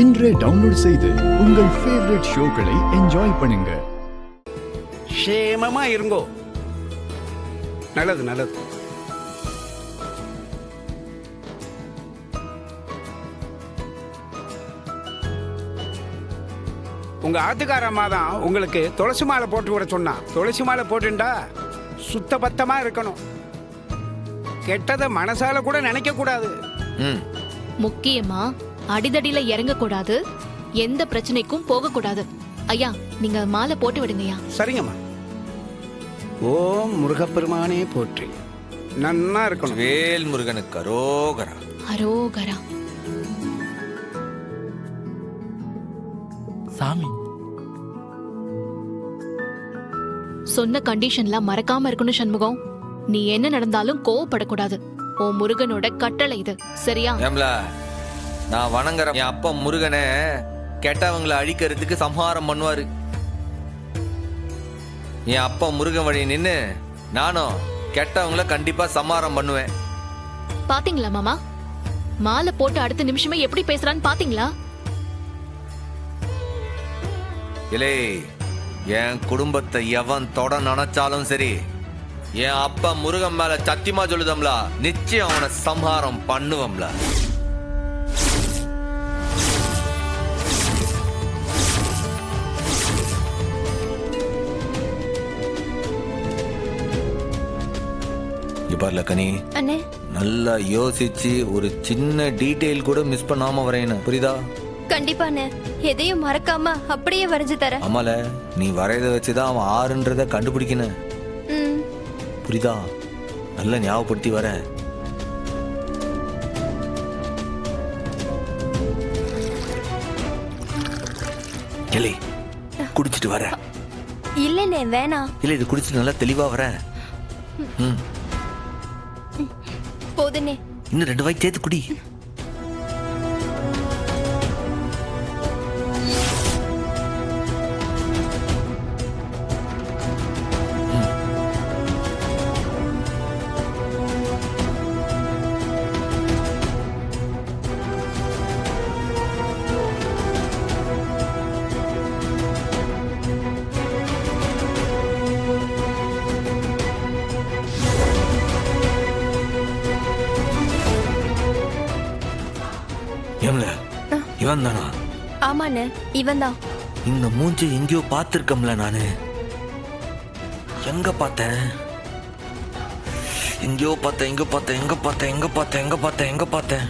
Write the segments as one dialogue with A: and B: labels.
A: இன்றே டவுன்லோட் செய்து உங்கள் ஃபேவரட் ஷோக்களை என்ஜாய் பண்ணுங்க.
B: க்ஷேமமா இருங்கோ. நல்லது நல்லது. உங்க ஆத்துக்காரம்மா தான் உங்களுக்கு துளசி மாலை போட்டு விட சொன்னா. துளசி மாலை போட்டுண்டா சுத்த பத்தமா இருக்கணும். கெட்டதை மனசால கூட நினைக்க கூடாது.
C: முக்கியமா அடிதடியில இறங்க கூடாது, எந்த பிரச்சனைக்கும் போக கூடாது. ஐயா, நீங்க மாலை போட்டு விடுங்கய்யா.
B: சரிங்கம்மா. ஓம் முருகப்பெருமானே போற்றி. நன்னா இருக்கணும்.
D: வேல் முருகனுக்கு அரோகரா.
C: அரோகரா.
E: சாமி
C: சொன்ன கண்டிஷன்லாம் மறக்காம இருக்கணும் சண்முகம். நீ என்ன நடந்தாலும் கோவப்படக்கூடாது. ஓ முருகனோட கட்டளை இது, சரியா?
D: ஏம்ல, நான் வணங்குற என் அப்பா முருகனை கெட்டவங்களை அழிக்கிறதுக்கு சம்ஹாரம் பண்ணுவாரு. என் அப்பா முருகன் வழி நின்னு நானும் கெட்டவங்களை கண்டிப்பா சம்ஹாரம் பண்ணுவேன்.
C: பாத்தீங்களா மாமா, மாலை போட்டு அடுத்த நிமிஷமே எப்படி பேசுறான்னு பாத்தீங்களா?
D: இலே, என் குடும்பத்தை எவன் தொட நினைச்சாலும் சரி, என் அப்பா முருகன் மேல சத்தியமா சொல்லுதம்ல, நிச்சயம் அவனை சம்ஹாரம் பண்ணுவம்ல. பாருல கனி, நல்லா யோசிச்சு ஒரு சின்ன டீடைல் கூட மிஸ் பண்ணாம வரையணும், புரியுதா?
F: கண்டிப்பாண்ணே, எதையும் மறக்காம அப்படியே வரைஞ்சு தர.
D: ஆமால, நீ வரையத வச்சுதான் அவன் ஆறுன்றத கண்டுபிடிக்கணும், புரியுதா? நல்லா ஞாபகப்படுத்தி வர. இல்லை, குடிச்சிட்டு வர.
F: இல்லண்ணே, வேணாம்.
D: இல்ல, இது குடிச்சிட்டு நல்லா தெளிவா வர.
F: போதுண்ணே.
D: இன்னும் 2 வாய் சேர்த்து குடி. இவன் தானா?
F: ஆமாண்ணே, இவன் தான்.
D: இந்த மூஞ்சி எங்கேயோ பார்த்திருக்கம்ல நானு. எங்க பார்த்தேன்? எங்கேயோ பார்த்தேன், எங்க பார்த்தேன், எங்க பார்த்தேன், எங்க பார்த்தேன், எங்க பார்த்தேன், எங்க பார்த்தேன்?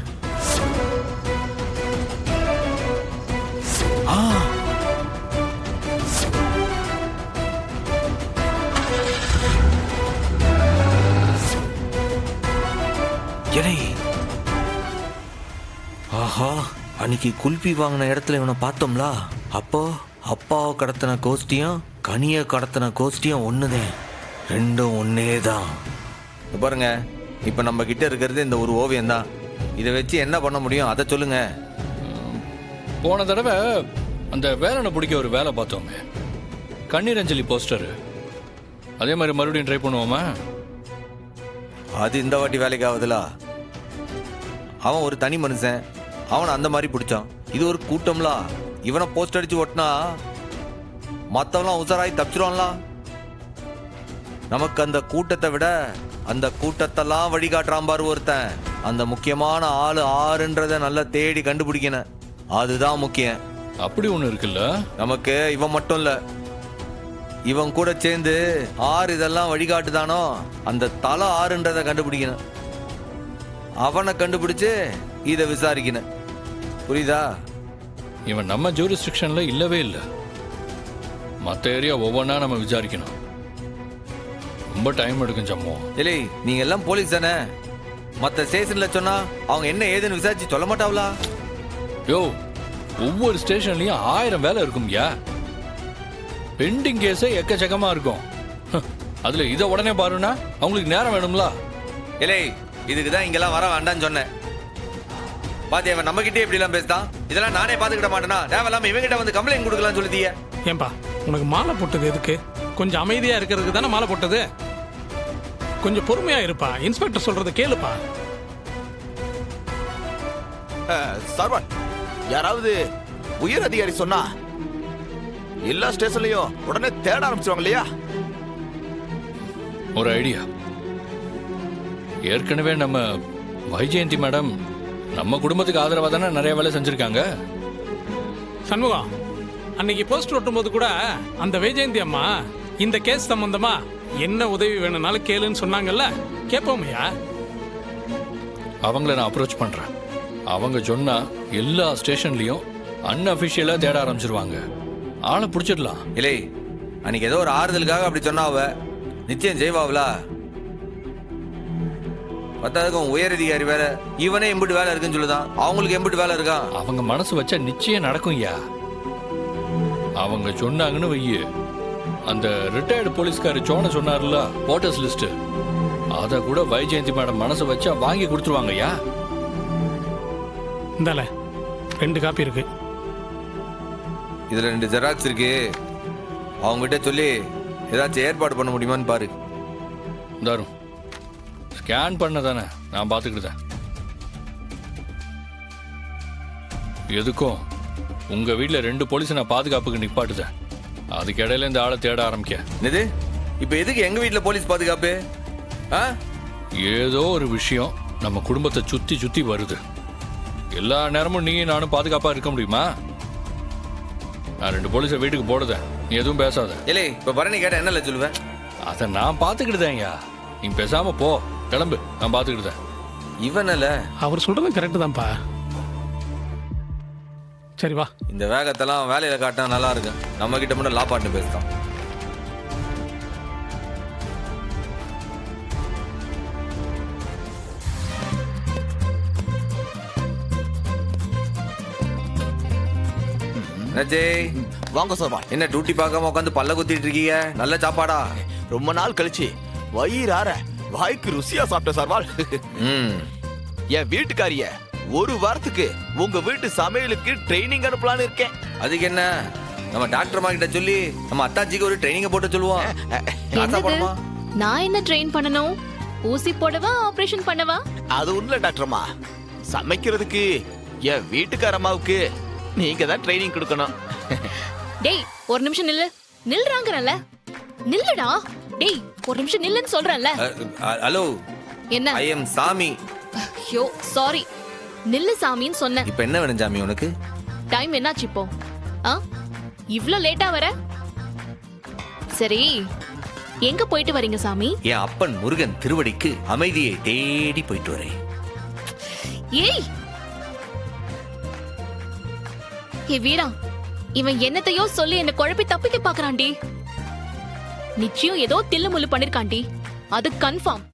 D: ஆஹா, அன்னைக்கு குல்பி வாங்கின இடத்துல இவனை பார்த்தோம்ல, அப்போ அப்பாவை கடத்தின கோஷ்டியும் கனியை கடத்தின கோஷ்டியும் ஒண்ணுதான், ரெண்டும் ஒன்னே தான். பாருங்க, இப்ப நம்ம கிட்ட இருக்கிறது இந்த ஒரு ஓவியம் தான். இதை வச்சு என்ன பண்ண முடியும் அதை சொல்லுங்க.
E: போன தடவை அந்த வேலனை பிடிக்க ஒரு வேலை பார்த்தோமே, கண்ணீர் அஞ்சலி போஸ்டர், அதே மாதிரி மறுபடியும் ட்ரை பண்ணுவோமா?
D: அது இந்த வாட்டி வேலைக்கு ஆகுதுல. அவன் ஒரு தனி மனுஷன், அவனை அந்த மாதிரி பிடிச்சான். இது ஒரு கூட்டம்ல, இவனை போஸ்ட் அடிச்சு ஓட்டினா மற்றவெல்லாம் உசராய் தப்பிச்சிருவான்ல. நமக்கு அந்த கூட்டத்தை விட அந்த கூட்டத்தெல்லாம் வழிகாட்டுறான் பாரு ஒருத்தன். அந்த முக்கியமான ஆளு ஆறுன்றத நல்லா தேடி கண்டுபிடிக்கணும், அதுதான் முக்கியம்.
E: அப்படி ஒண்ணு இருக்குல்ல.
D: நமக்கு இவன் மட்டும் இல்ல, இவன் கூட சேர்ந்து ஆறு இதெல்லாம் வழிகாட்டுதானோ, அந்த தலை ஆறுன்றத கண்டுபிடிக்கணும். அவனை கண்டுபிடிச்சு இதை விசாரிக்கணும், புரியுதா?
E: இவன் நம்ம ஜூரிஸ்டிக்ஷன்ல இல்லவே இல்லை. மற்ற ஏரியா ஒவ்வொன்றா நம்ம விசாரிக்கணும், ரொம்ப டைம் எடுக்கும் ஜம்மு.
D: இல்லை, நீங்க எல்லாம் போலீஸ் தானே, மற்ற ஸ்டேஷன்ல சொன்னா அவங்க என்ன ஏதுன்னு விசாரிச்சு சொல்ல மாட்டாங்களா?
E: யோ, ஒவ்வொரு ஸ்டேஷன்லயும் 1000 வேலை இருக்கும்யா. பெண்டிங் கேஸே எக்கச்சக்கமா இருக்கும். அதுல இதை உடனே பாருன்னா அவங்களுக்கு நேரம் வேணும்ல.
D: இல்லை, இதுக்குதான் இங்கெல்லாம் வர வேண்டாம்னு சொன்னேன். பாத்தியா, நம்ம கிட்டே இப்படி எல்லாம் பேசுதான். இதெல்லாம் நானே பாத்துக்கிட மாட்டேனா? தேவையில்லாம இவங்கிட்ட வந்து கம்ப்ளைண்ட் கொடுக்கலாம் சொல்லுதிய.
G: ஏன்பா, உனக்கு மாலை போட்டது எதுக்கு? கொஞ்சம் அமைதியா இருக்கிறதுக்கு தானே மாலை போட்டது. கொஞ்சம் பொறுமையா இருப்பா, இன்ஸ்பெக்டர் சொல்றத கேளுப்பா.
H: சர்வன், யாராவது உயர் அதிகாரி சொன்னா எல்லா ஸ்டேஷன்லயும் உடனே தேட ஆரம்பிச்சிருவாங்க இல்லையா?
E: ஒரு ஐடியா. ஏற்கனவே நம்ம வைஜெயந்தி மேடம் நம்ம குடும்பத்துக்கு ஆதரவா தானே நிறைய வேலை செஞ்சிருக்காங்க.
G: சண்முகம், அன்னைக்கு போஸ்டர் ஒட்டும்போது கூட அந்த வைஜெயந்தி அம்மா இந்த கேஸ் சம்பந்தமா என்ன உதவி வேணும்னாலும் கேளுன்னு சொன்னாங்கல்ல, கேட்போமையா?
E: அவங்கள நான் அப்ரோச் பண்றேன். அவங்க சொன்னா எல்லா ஸ்டேஷன்லயும் அன்அபிஷியலா தேட ஆரம்பிச்சிருவாங்க. ஆளை பிடிச்சிடலாம்.
D: இல்லை, அன்னைக்கு ஏதோ ஒரு ஆறுதலுக்காக அப்படி சொன்னா அவ நிச்சயம் செய்வாங்களா? பத்தாவதுக்கும் உயரதிகாரி வேற, இவனே எம்பிட்டு வேலை இருக்குன்னு சொல்லுதான். அவங்களுக்கு எம்பிட்டு வேலை இருக்கா?
E: அவங்க மனசு வச்சா நிச்சயம் நடக்கும் ஐயா. அவங்க சொன்னாங்கன்னு வையு, அந்த ரிட்டையர்டு போலீஸ்காரி சோன சொன்னார்ல ஓட்டர்ஸ் லிஸ்ட், அத கூட வைஜெயந்தி மேடம் மனசு வச்சா வாங்கி கொடுத்துருவாங்க ஐயா.
G: இந்தால 2 காப்பி இருக்கு.
D: இதுல 2 ஜெராக்ஸ் இருக்கு. அவங்ககிட்ட சொல்லி ஏதாச்சும் ஏற்பாடு பண்ண முடியுமான்னு பாரு.
E: தாரும் ஸ்கேன் பண்ண தானே நான் பார்த்துக்கிட்டேன். எதுக்கும் உங்க வீட்டுல 2 போலீஸ் நான் பாதுகாப்புக்கு நிப்பாட்டுதேன். அதுக்கு இடையில இந்த ஆளை தேட ஆரம்பிக்க.
D: என்னது? இப்ப எதுக்கு எங்க வீட்டுல போலீஸ் பாதுகாப்பு?
E: ஏதோ ஒரு விஷயம் நம்ம குடும்பத்தை சுத்தி சுத்தி வருது. எல்லா நேரமும் நீ நானும் பாதுகாப்பா இருக்க முடியுமா? நான் 2 போலீஸை வீட்டுக்கு போடுதேன், நீ எதுவும் பேசாத.
D: இல்லை, இப்ப பரணி கேட்ட என்னல சொல்லுவேன்?
E: அதை நான் பார்த்துக்கிட்டுதேன்யா. நீ பேசாம போ, கிளம்பு, நான் பார்த்துக்கிட்டுதேன்.
D: இவனல
G: அவர் சொல்றது கரெக்டு தான்ப்பா. சரி வா.
D: இந்த வேகத்தெல்லாம் வேலையில காட்டினா நல்லா இருக்கு. நம்ம கிட்ட மட்டும் லா பாட்டு பேசுதான்.
H: வாங்க சார்.
D: என்ன டியூட்டி பார்க்காம உட்காந்து பல்ல குத்திட்டு இருக்கீங்க? நல்ல சாப்பாடா?
H: ரொம்ப நாள் கழிச்சு வயிறார வாய்க்கு ருசியா சாப்பிட்ட சார்வால். என் வீட்டுக்காரிய 1 வாரத்துக்கு உங்க வீட்டு சமையலுக்கு ட்ரைனிங் அனுப்பலான்னு இருக்கேன்.
D: அதுக்கு என்ன, நம்ம டாக்டர் அம்மா கிட்ட சொல்லி நம்ம அத்தாச்சிக்கு ஒரு ட்ரைனிங் போட்டு சொல்லுவோம்.
C: என்னது? நான் என்ன ட்ரெயின் பண்ணணும்? ஊசி போடவா, ஆபரேஷன் பண்ணவா?
H: அது ஒண்ணுல டாக்டர்மா, சமைக்கிறதுக்கு என் வீட்டுக்கார அம்மாவுக்கு நீங்க தான் ட்ரைனிங் கொடுக்கணும்.
C: டேய், ஒரு நிமிஷம் நில்லு. நில்றாங்கறல. நில்லுடா. டேய், ஒரு நிமிஷம் நில்லுன்னு சொல்றேன்ல.
D: ஹலோ,
C: என்ன?
D: ஐ எம் சாமி.
C: ஐயோ சாரி. நில்லு சாமின்னு சொன்னேன்.
D: இப்ப என்ன வேணும் சாமி உனக்கு?
C: டைம் என்னாச்சு இப்போ? இவ்ளோ லேட்டா வர? சரி, எங்க போயிட்டு வரீங்க சாமி?
D: என் அப்பன் முருகன் திருவடிக்கு அமைதியை தேடி போயிட்டு வரேன்.
C: ஏய் ஏ வீரா, இவன் என்னத்தையோ சொல்லி என்ன குழப்பி தப்பிக்க பாக்குறான்டி. நிச்சயம் ஏதோ தில்லு முள்ளு பண்ணிருக்காண்டி, அது கன்ஃபார்ம்.